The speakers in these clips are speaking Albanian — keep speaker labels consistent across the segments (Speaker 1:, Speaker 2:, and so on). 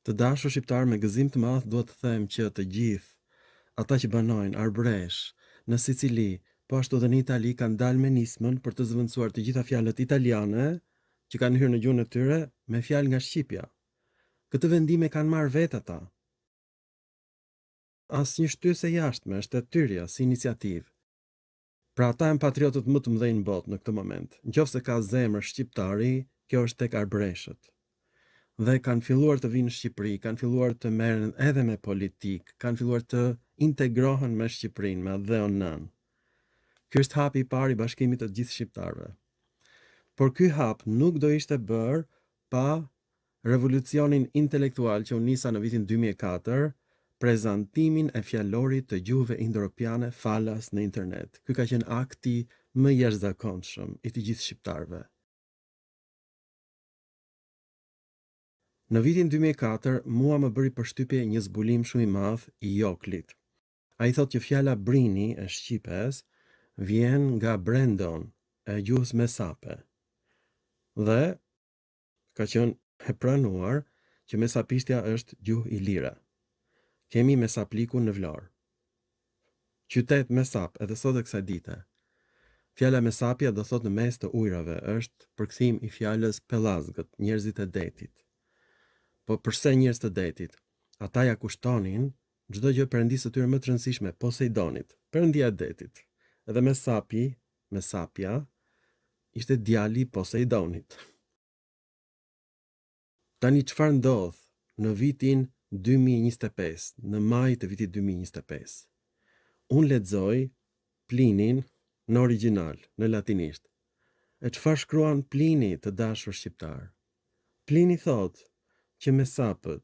Speaker 1: Të dashur shqiptar, me gëzim të madh dua të them që të gjithë ata që banojnë arbëresh në Sicili, po ashtu edhe në Itali, kanë dalë me nismën për të zëvendësuar të gjitha fjalët italiane që kanë hyrë në gjuhën e tyre me fjalë nga shqipja. Këtë vendim e kanë marrë vetë ata. Asnjë shtysë e jashtme, është e tyrja si iniciativë. Pra ata janë patriotët më të mëdhenj në botë në këtë moment. Nëse ka zemër shqiptari, kjo është tek arbëreshët. Dhe kanë filluar të vinë në Shqipëri, kanë filluar të merren edhe me politikë, kanë filluar të integrohen me Shqipërinë, me atë dheun nën. Ky është hapi i parë i bashkimit të gjithë shqiptarëve. Por ky hap nuk do ishte bërë pa revolucionin intelektual që u nisa në vitin 2004, prezantimin e fjalorit të gjuhëve indo-europiane falas në internet. Ky ka qenë akti më i jashtëzakonshëm i të gjithë shqiptarëve. Në vitin 2004, mua më bëri përshtypje një zbulim shumë i madh i Joklit. Ai thotë që fjala brini e shqipes vjen nga Brendon, e gjuhës mesape. Dhe ka qenë e pranuar që mesapistja është gjuhë ilire. Kemi Mesaplikun në Vlorë. Qytet Mesap, edhe sot e kësaj dite. Fjala Mesapja do thotë në mes të ujrave, është përkthim i fjalës pellazgët, njerëzit e detit. Po përse njerëz të detit? Ata ja kushtonin çdo gjë perëndisë së tyre më të rëndësishme, Poseidonit, perëndia e detit. Edhe Mesapja, ishte djali i Poseidonit. Tani çfarë ndodh në vitin 2025, në maj të vitit 2025? Unë lexoj Plinin në origjinal, në latinisht. E çfarë shkruan Plini, të dashur shqiptar? Plini thotë që mesapët,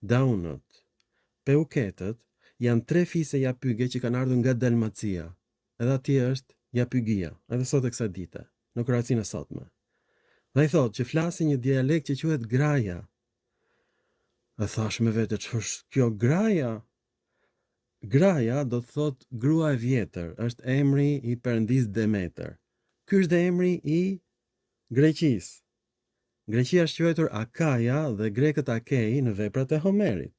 Speaker 1: daunët, peuketët janë 3 fise japyge që kanë ardhur nga Dalmacia. Edhe atje është japygia, edhe sot e kësaj dite, në Kroacinë e sotme. Dhe i thotë që flasin një dialekt që quhet graja. E thash me vete, ç'është kjo graja? Graja do të thotë grua e vjetër, është emri i perëndis Demeter. Ky është emri i Greqisë. Greqia është quajtur Akaja dhe grekët Akei në veprat e Homerit,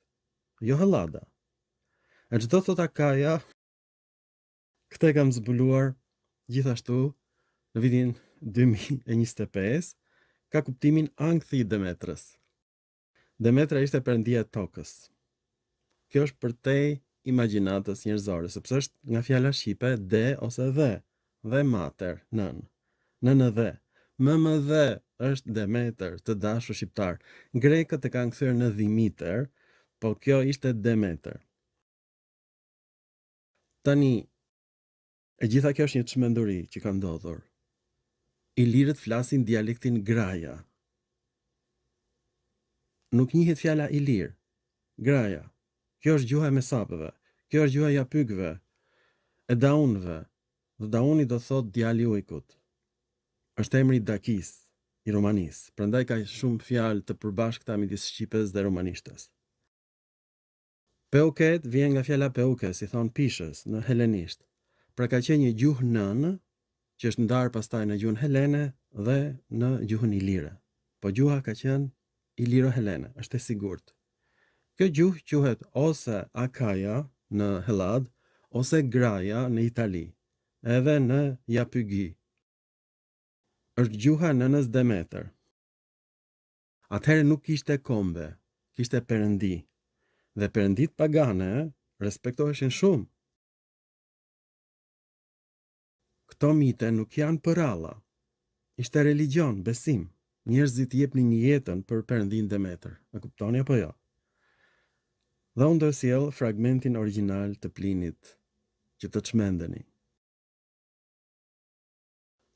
Speaker 1: jo Hellada. E çdo thot Akaja, këtë kam zbuluar gjithashtu në vitin 2025, ka kuptimin ankthi i Demetrës. Demetra ishte perëndia e tokës. Kjo është përtej imagjinatës njerëzore, sepse është nga fjala shqipe de ose dhe mater, nën. Nënë dhe. Dhe është Demeter, të dashur shqiptar. Grekët e kanë kthyer në Dimiter, po kjo ishte Demeter. Tani, e gjitha kjo është një çmenduri që ka ndodhur. Ilirët flasin dialektin graja. Nuk njihet fjala ilir. Graja. Kjo është gjuha e mesapëve. Kjo është gjuha e japygëve, e daunëve. Dhe dauni do thot djali i ujkut. Është emri i Dakis, i romanisë. Prandaj ka shumë fjalë të përbashkëta midis shqipes dhe romanishtes. Peuket vjen nga fjala peukes, i thon pishës në helenisht. Pra ka qenë një gjuhë nënë që është ndarë pastaj në gjuhën helene dhe në gjuhën ilire. Po gjuha ka qenë iliro-helene, është e sigurt. Kjo gjuhë quhet ose Akaja në Hellad, ose Graja në Itali, edhe në japygi. Është gjuha e nënës Demeter. Atëherë nuk kishte kombe, kishte perëndi. Dhe perëndit pagane respektoheshin shumë. Këto mite nuk janë për alla. Ishte religjon, besim. Njerëzit jepnin një jetën për perëndin Demeter. E kuptoni apo jo? Dhe unë do sjell fragmentin origjinal të Plinit, që të çmendeni.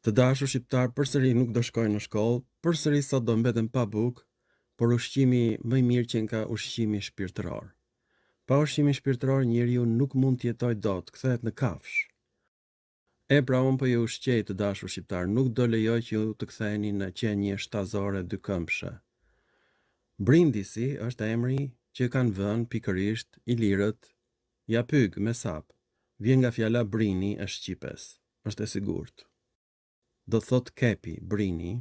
Speaker 1: Të dashur shqiptar, përsëri nuk do shkojnë në shkollë, përsëri sot do mbeten pa bukë, por ushqimi më i mirë që ka ushqimi shpirtëror. Pa ushqimin shpirtëror njeriu nuk mund të jetojë dot, kthehet në kafsh. E pra unë po ju ushqej, të dashur shqiptar, nuk do lejoj që ju të ktheheni në qenie shtazore dykëmbshe. Brindisi është emri që kanë vënë pikërisht ilirët, japyg me sap. Vjen nga fjala brini e shqipes, është e sigurt. Do thot kepi, brini,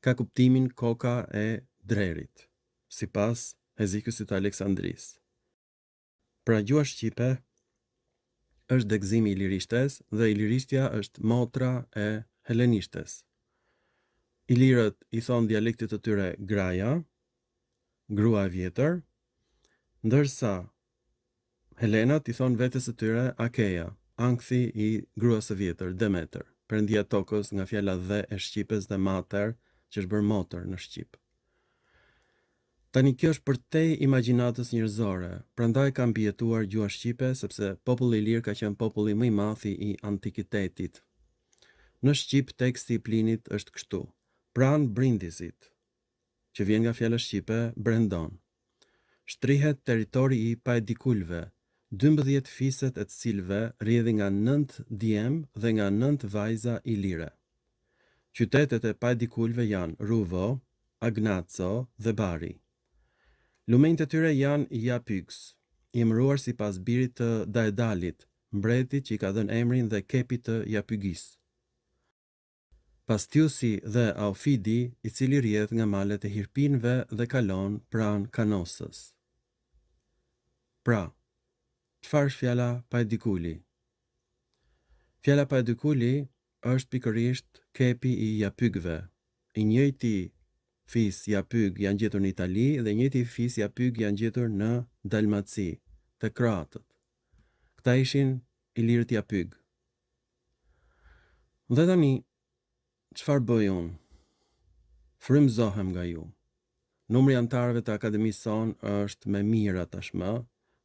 Speaker 1: ka kuptimin koka e drerit, sipas Hezikusit të Aleksandris. Pra gjua shqipe është degëzimi i lirishtes dhe ilirishtja është motra e helenishtes. Ilirët i thonë dialektit të tyre graja, grua e vjetër, ndërsa helenat i thonë vetes së tyre akeja, ankthi i gruas së vjetër, Demeter, perëndia tokës nga fjala dhe e shqipes dhe mater, që është bërë motër në shqip. Tani kjo është përtej imagjinatës njerëzore, prandaj ka mbijetuar gjua shqipe sepse populli i lirë ka qenë populli më i madh i antikitetit. Në shqip teksti i Plinit është kështu: Pran Brindizit, që vjen nga fjala shqipe brendon. Shtrihet territori i Paedikulve, 12 fiset e të cilëve rrjedhin nga 9 djem dhe nga 9 vajza ilire. Qytetet e Paedikulve janë Ruvo, Agnaco dhe Bari. Lumenjtë e tyre janë Japygs, i emëruar sipas birit të Daedalit, mbretit që i ka dhënë emrin dhe kepit të Japygis. Pastiusi dhe Aufidi, i cili rrjedh nga malet e Hirpinëve dhe kalon pranë Kanosës. Pra, çfarë është fjala Paedikuli? Fjala Paedikuli është pikërisht kepi i Japygëve. I njëjti fis Japyg janë gjetur në Itali dhe njëjti fis Japyg janë gjetur në Dalmaci, të kroatët. Këta ishin ilirët Japyg. Dhe tani, çfarë bëj unë? Frymëzohem nga ju. Numri i anëtarëve të akademisë sonë është me mijëra tashmë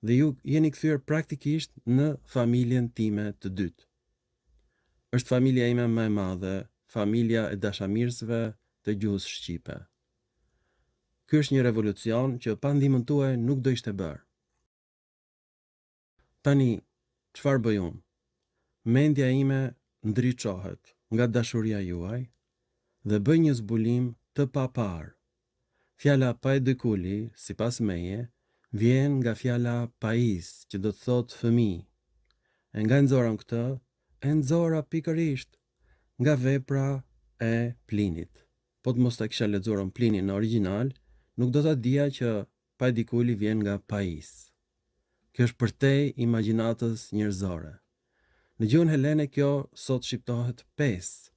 Speaker 1: dhe ju jeni kthyer praktikisht në familjen time të dytë. Është familja ime më e madhe, familja e dashamirësve të gjuhës shqipe. Ky është një revolucion që pa ndihmën tuaj nuk do ishte bërë. Tani, çfarë bëj unë? Mendja ime ndriçohet nga dashuria juaj dhe bëj një zbulim të papar. Fjala Paedikuli, sipas meje, vjen nga fjala pais, që do të thotë fëmijë. E nga nxorëm këtë, e nxora pikërisht nga vepra e Plinit. Po të mos ta kisha lexuar Plinin në origjinal, nuk do ta dija që Paedikuli vjen nga pais. Kjo është përtej imagjinatës njerëzore. Në gjuhën helene kjo sot shqiptohet pes,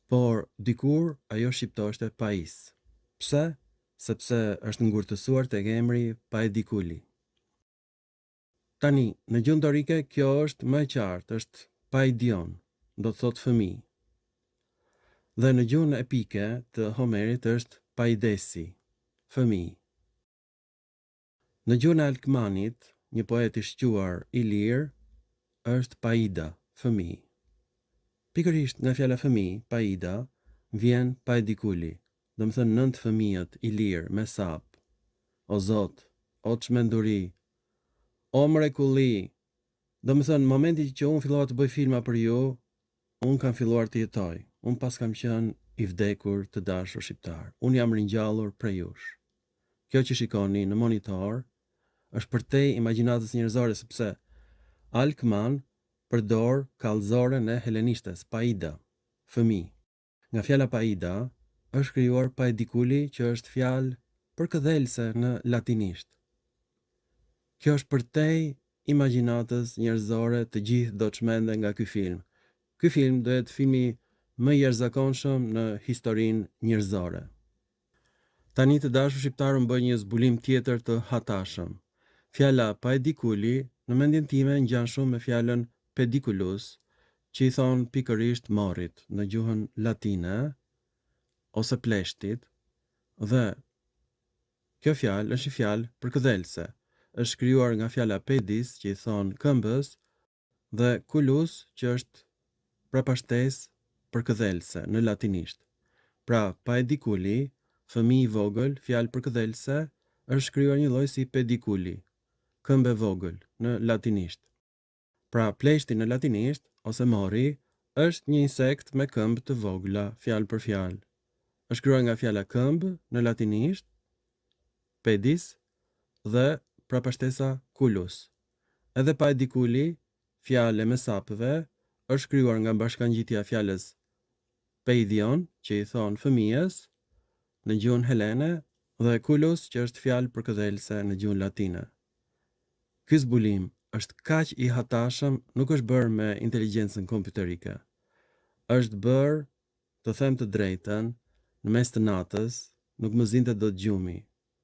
Speaker 1: por dikur ajo shqiptoheshte pais. Pse? Sepse është ngurtësuar tek emri Paedikuli. Tani, në gjuhën dorike kjo është më e qartë, është Paidion, do të thotë fëmijë. Dhe në gjuhën epike të Homerit është Paidesi, fëmijë. Në gjuhën e Alkmanit, një poet i shquar i lirë, është Paida, fëmijë. Pikërisht nga fjala fëmijë, Paida, vjen Paedikuli, do të thënë 9 fëmijët i lirë me sap. O Zot, o çmenduri, o mrekulli. Do të thënë momenti që unë fillova të bëj filma për ju, unë kam filluar të jetoj. Unë pas kam qenë i vdekur të dashur shqiptar. Unë jam ringjallur prej jush. Kjo që shikoni në monitor është përtej imagjinatës njerëzore sepse Alkman përdor kallëzoren e helenishtes, Paida, fëmijë. Nga fjala Paida është krijuar Paedikuli, që është fjalë përkëdhelëse në latinisht. Kjo është përtej imagjinatës njerëzore, të gjithë do të çmenden nga ky film. Ky film do jetë filmi më i jashtëzakonshëm në historinë njerëzore. Tani të dashur shqiptarë më bëj një zbulim tjetër të hatashëm. Fjala Paedikuli në mendjen time ngjan shumë me fjalën pediculus, që i thon pikërisht morrit në gjuhën latine ose pleshtit, dhe kjo fjalë është një fjalë përkëdhelëse. Është krijuar nga fjala pedis, që i thon këmbës, dhe kulus, që është prapashtesë përkëdhelëse në latinisht. Pra, Paedikuli, fëmijë i vogël, fjalë përkëdhelëse, është krijuar një lloj si pedikuli, këmbë e vogël në latinisht. Pra, pleshti në latinisht ose mori është një insekt me këmbë të vogla, fjalë për fjalë. Është krijuar nga fjala këmbë në latinisht, pedis, dhe prapashtesa kulus. Edhe Paedikuli, fjalë me sapëve, është krijuar nga bashkangjitja fjalës peidion, që i thon fëmijës në gjuhën helene, dhe kulus, që është fjalë për këdhelse në gjuhën latine. Ky zbulim është kaq i hatashëm, nuk është bërë me inteligjencën kompjuterike. Është bërë, të them të drejtën, në mes të natës, nuk më zinte dot gjumi.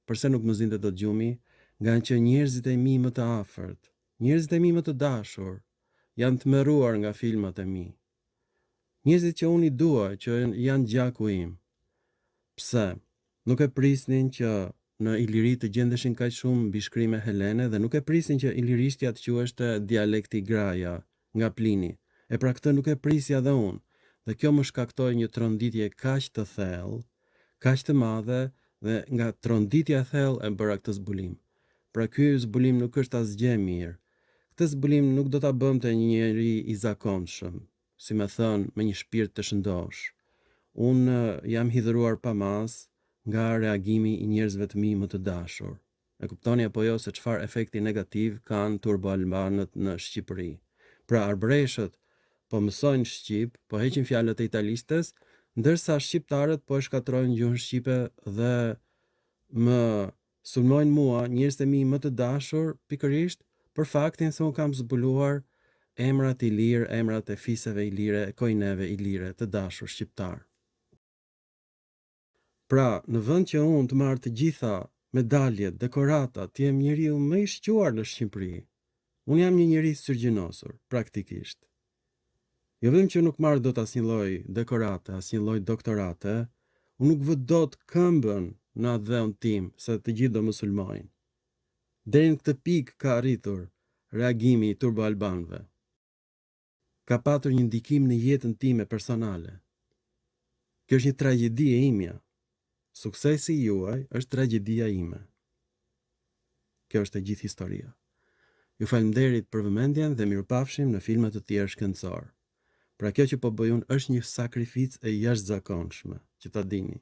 Speaker 1: Përse nuk më zinte dot gjumi? Nga që njerëzit e mi më të afërt, njerëzit e mi më të dashur, janë tmerruar nga filmat e mi. Njerëzit që unë i dua, që janë gjaku im. Pse? Nuk e prisnin që në Iliri të gjendeshin kaq shumë mbishkrime helene dhe nuk e prisnin që ilirishtja të quheshte dialekti graja nga Plini. E pra këtë nuk e prisja dhe unë. Dhe kjo më shkaktoi një tronditje kaq të thellë, kaq të madhe, dhe nga tronditja e thellë e bëra këtë zbulim. Pra ky zbulim nuk është asgjë mirë. Këtë zbulim nuk do ta bënte një njeri i zakonshëm, si më thënë, me një shpirt të shëndosh. Unë jam hidhëruar pa mas nga reagimi i njerëzve të mi më të dashur. E kuptoni apo jo se çfarë efekti negativ kanë turbo-albanët në Shqipëri. Pra arbreshët po mësojnë shqip, po heqin fjalët e italistes, ndërsa shqiptarët po e shkatrojnë gjuhën shqipe dhe më sulmojnë mua, njerëzit e mi më të dashur, pikërisht për faktin se unë kam zbuluar emrat i lirë, emrat e fiseve i lire, e kojneve i lire, të dashur shqiptar. Pra, në vend që unë të marrë të gjitha medaljet, dekoratat, të jem njeriu më i shquar në Shqipëri, unë jam një njeri syrgjinosur, praktikisht. Jo vetëm që nuk marrë dot asnjë lloj dekorate, asnjë lloj doktorate, unë nuk vë dot këmbën në atë dheun tim, se të gjithë do më sulmojnë. Deri në këtë pikë ka arritur reagimi i turbo-albanëve. Ka patur një ndikim në jetën time personale. Kjo është një tragjedi e imja. Suksesi juaj është tragjedia ime. Kjo është e gjithë historia. Ju falenderit për vëmendjen dhe mirupafshim në filma të tjerë shkencor. Pra kjo që po bëj unë është një sakrificë e jashtëzakonshme, që ta dini.